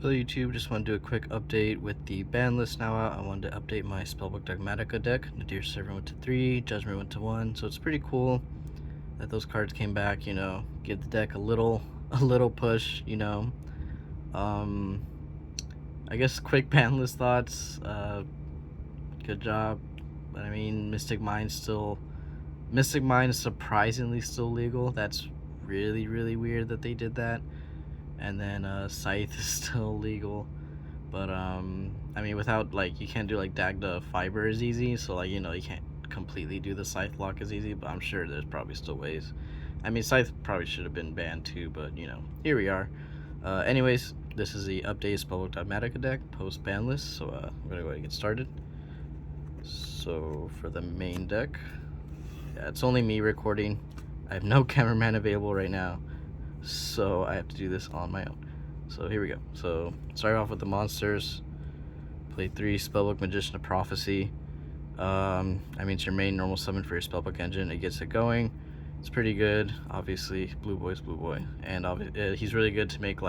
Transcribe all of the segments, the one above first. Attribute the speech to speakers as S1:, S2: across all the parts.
S1: Hello YouTube, just want to do a quick update with the ban list now out. I wanted to update my Spellbook Dogmatica deck. Nadir Servant went to 3, Judgment went to 1, so it's pretty cool that those cards came back, give the deck a little push, I guess quick ban list thoughts, good job. But I mean, Mystic Mind is surprisingly still legal. That's really weird that they did that. And then Scythe is still legal, but I mean, without you can't do Dagda Fiber as easy, so you can't completely do the Scythe lock as easy, but I'm sure there's probably still ways. I mean, Scythe probably should have been banned too, but here we are. Anyways, this is the updated Spellbook Dogmatica deck post ban list, so I'm gonna go ahead and get started. So for the main deck, yeah, it's only me recording. I have no cameraman available right now, so I have to do this on my own. So here we go. So start off with the monsters. Play 3 Spellbook Magician of Prophecy. I mean, it's your main normal summon for your Spellbook engine. It gets it going. It's pretty good. Obviously, Blue Boy's Blue Boy, and he's really good to make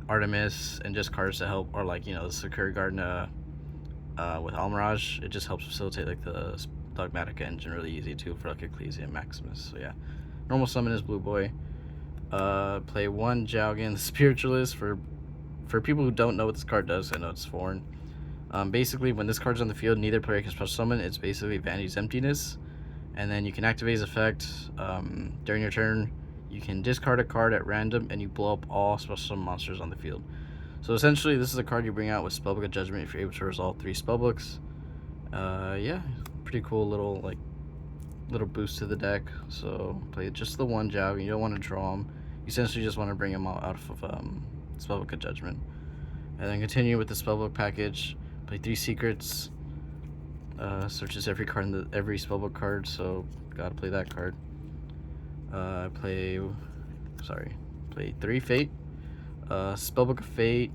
S1: Artemis and just cards to help, or the Sakura Garden with Almirage. It just helps facilitate the Dogmatica engine really easy too for Ecclesia and Maximus. So yeah, normal summon is Blue Boy. Play 1 Jowgen the Spiritualist. For people who don't know what this card does, I know it's foreign. Basically, when this card's on the field, neither player can special summon. It's basically Vanity's Emptiness, and then you can activate his effect. During your turn, you can discard a card at random, and you blow up all special summon monsters on the field. So essentially, this is a card you bring out with Spellbook of Judgment if you're able to resolve 3 Spellbooks. Yeah, pretty cool little boost to the deck. So play just the 1 Jowgen. You don't want to draw him. You essentially just want to bring him out of Spellbook of Judgment. And then continue with the Spellbook package. Play 3 Secrets. Searches every card in every Spellbook card, so gotta play that card. Play 3 Fate. Spellbook of Fate.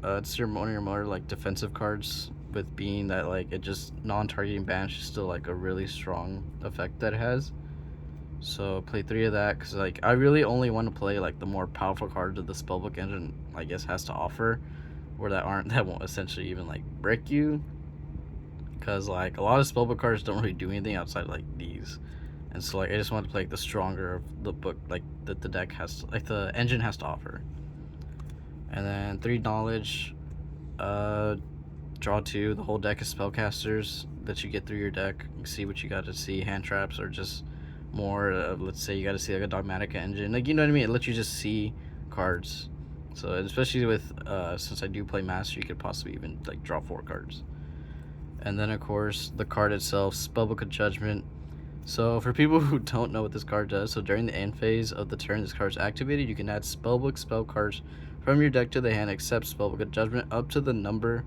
S1: It's your one of your more defensive cards, with being that it just non-targeting banish is still a really strong effect that it has. So play 3 of that, because I really only want to play the more powerful cards that the Spellbook engine I guess has to offer, or that won't essentially even break you, because a lot of Spellbook cards don't really do anything outside these. And so I just want to play the stronger of the book that the deck has the engine has to offer. And then 3 Knowledge. Draw 2. The whole deck is spellcasters that you get through your deck. You can see what you got to see. Hand traps, or just more let's say you got to see a Dogmatica engine, you know what I mean. It lets you just see cards. So especially with since I do play Master, you could possibly even draw 4 cards. And then of course the card itself, Spellbook of Judgment. So for people who don't know what this card does, so during the end phase of the turn this card is activated, you can add Spellbook spell cards from your deck to the hand except Spellbook of Judgment up to the number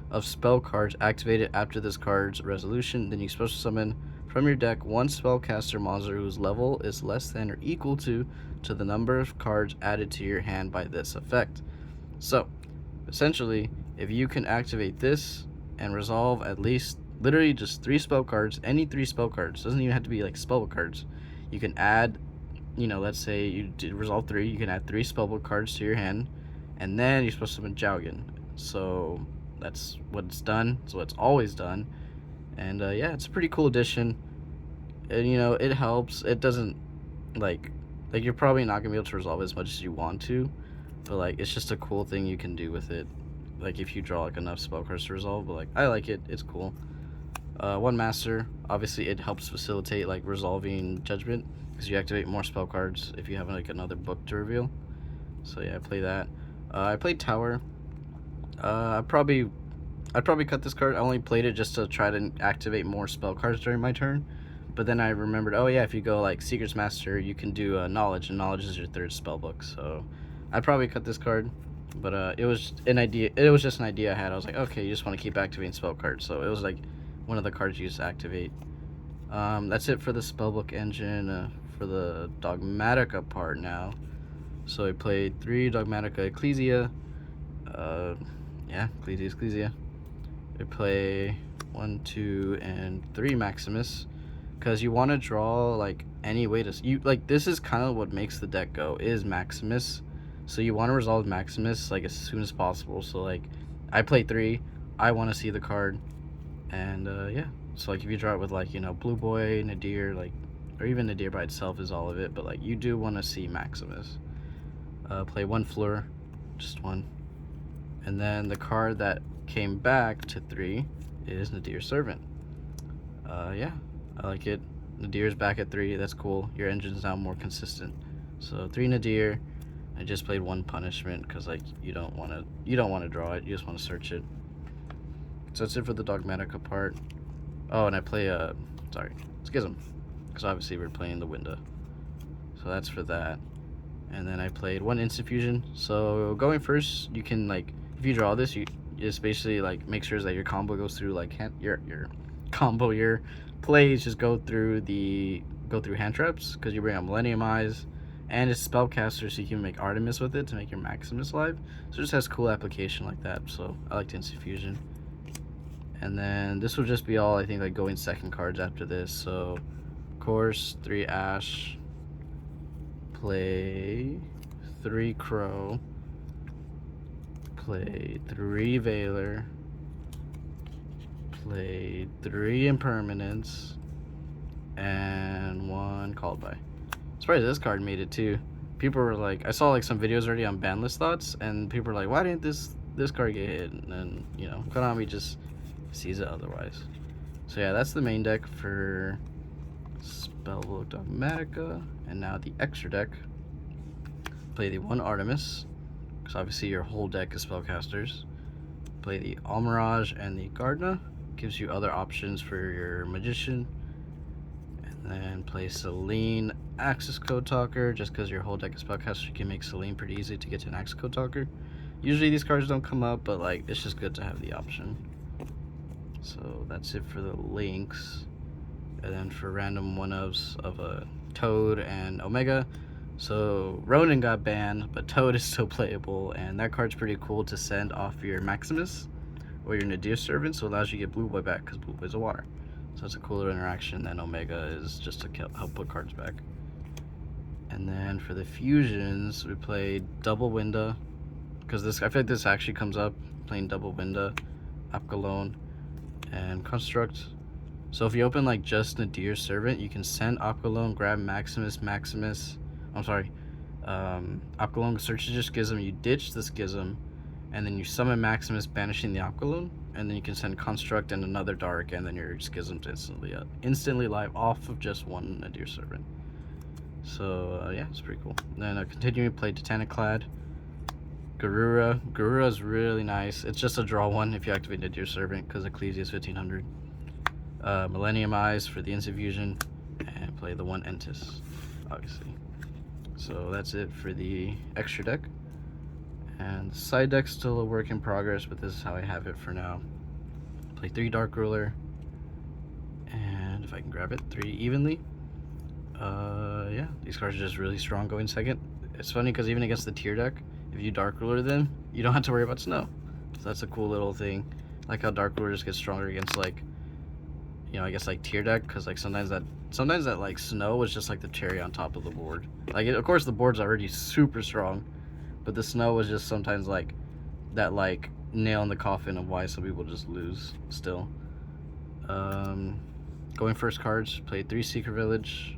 S1: of spell cards activated after this card's resolution. Then you special summon from your deck 1 spellcaster monster whose level is less than or equal to the number of cards added to your hand by this effect. So essentially, if you can activate this and resolve at least literally just 3 spell cards, any 3 spell cards, doesn't even have to be spellbook cards, you can add, let's say you did resolve 3, you can add 3 spellbook cards to your hand, and then you're supposed to summon Jowgen. So that's what it's done. So it's always done. And yeah, it's a pretty cool addition. And it helps. It doesn't you're probably not gonna be able to resolve as much as you want to, but it's just a cool thing you can do with it, if you draw enough spell cards to resolve. But I like it. It's cool. 1 Master, obviously it helps facilitate resolving Judgment, because you activate more spell cards if you have another book to reveal. So yeah, I play that. I played Tower. I'd probably cut this card. I only played it just to try to activate more spell cards during my turn, but then I remembered, oh yeah, if you go Secrets Master, you can do Knowledge, and Knowledge is your 3rd spellbook. So I'd probably cut this card, but it was an idea. It was just an idea I had. I was okay, you just want to keep activating spell cards, so it was one of the cards you just activate. That's it for the Spellbook engine. For the Dogmatica part now, so I played 3 Dogmatica Ecclesia. Yeah, Ecclesia. I play 1, 2, and 3 Maximus, because you want to draw any way to this is kind of what makes the deck go, is Maximus. So you want to resolve Maximus like as soon as possible. So like, I play 3, I want to see the card, and yeah. So like if you draw it with like, you know, Blue Boy, Nadir, like, or even Nadir by itself is all of it, but like you do want to see Maximus. Play 1 Fleur, just 1, and then the card that came back to 3 is Nadir's Servant. Yeah, I like it. Nadir's back at 3. That's cool. Your engine's now more consistent. So 3 Nadir. I just played 1 Punishment because like you don't want to draw it. You just want to search it. So that's it for the Dogmatica part. Oh, and I play Schism, because obviously we're playing the window. So that's for that. And then I played 1 Instant Fusion. So going first, you can like, if you draw this, you just basically like make sure that your combo goes through like your plays just go through hand traps, because you bring up Millennium Eyes, and it's Spellcaster, so you can make Artemis with it to make your Maximus live. So it just has cool application like that. So I like Instant Fusion. And then this will just be all, I think, like going second cards after this. So of course 3 Ash, play 3 Crow, play 3 Veiler, play 3 Impermanence, and 1 Called By. Surprised this card made it too. People were like, I saw like some videos already on Banlist thoughts, and people were like, why didn't this card get hit? And then, you know, Konami just sees it otherwise. So yeah, that's the main deck for Spellbook Dogmatica. And now the extra deck. Play the 1 Artemis, because obviously your whole deck is Spellcasters. Play the Almirage and the Gardna. Gives you other options for your Magician. And then play Selene, Axis Code Talker, just because your whole deck is Spellcasters, you can make Selene pretty easy to get to an Axis Code Talker. Usually these cards don't come up, but like it's just good to have the option. So that's it for the links. And then for random one-ofs of a Toad and Omega. So Ronin got banned, but Toad is still playable, and that card's pretty cool to send off your Maximus or your Nadir Servant, so it allows you to get Blue Boy back, because Blue Boy's a water. So it's a cooler interaction than Omega is just to help put cards back. And then for the fusions, we played Double Winda, because I feel like this actually comes up, playing Double Winda, Apgalone, and Construct. So if you open like just Nadir Servant, you can send Apgalone, grab Maximus, Apgalone searches your Schism, you ditch the Schism, and then you summon Maximus, banishing the Apgalone, and then you can send Construct and another Dark, and then your Schism's instantly live off of just 1 Nadir Servant. So yeah, it's pretty cool. Then continuing to play Titaniclad, Garura. Garura is really nice. It's just a draw 1 if you activate Nadir Servant, because Ecclesia is 1500. Millennium Eyes for the Instant Fusion, and play the 1 Entis, obviously. So that's it for the extra deck. And the side deck's still a work in progress, but this is how I have it for now. Play 3 Dark Ruler, and if I can grab it, 3 Evenly. Yeah, these cards are just really strong going second. It's funny because even against the tier deck, if you Dark Ruler them, you don't have to worry about snow. So that's a cool little thing. Like how Dark Ruler just gets stronger against like, you know, I guess like tier deck, because like sometimes that like snow is just like the cherry on top of the board. Like of course the board's already super strong, but the snow was just sometimes like that like nail in the coffin of why some people just lose still. Going first cards, played 3 Secret Village,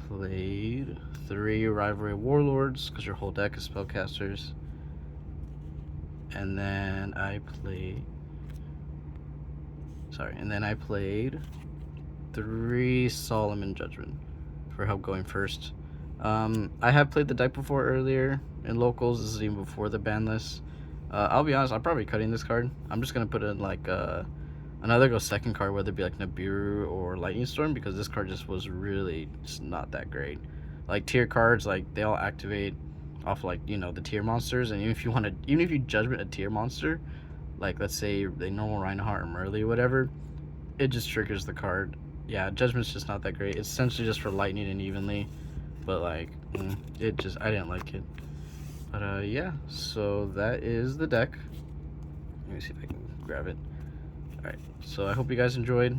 S1: played 3 Rivalry Warlords, because your whole deck is Spellcasters, and then I played 3 Solomon Judgment for help going first. I have played the deck before earlier in locals. This is even before the ban list. I'll be honest, I'm probably cutting this card. I'm just gonna put in like another go second card, whether it be like Nibiru or Lightning Storm, because this card just was really just not that great. Like tier cards, like they all activate off like, you know, the tier monsters, and even if you judgment a tier monster, like let's say the normal Reinhardt or Merle or whatever, it just triggers the card. Yeah, judgment's just not that great. It's essentially just for lightning and evenly, but like I didn't like it. But yeah, so that is the deck. Let me see if I can grab it. Alright, so I hope you guys enjoyed.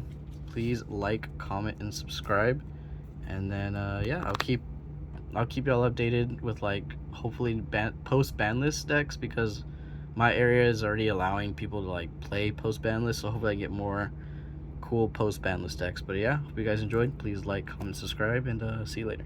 S1: Please like, comment, and subscribe. And then yeah, I'll keep I'll keep y'all updated with like hopefully post Banlist decks, because my area is already allowing people to like play post Banlist, so hopefully I get more cool post Banlist decks. But yeah, hope you guys enjoyed. Please like, comment, subscribe, and see you later.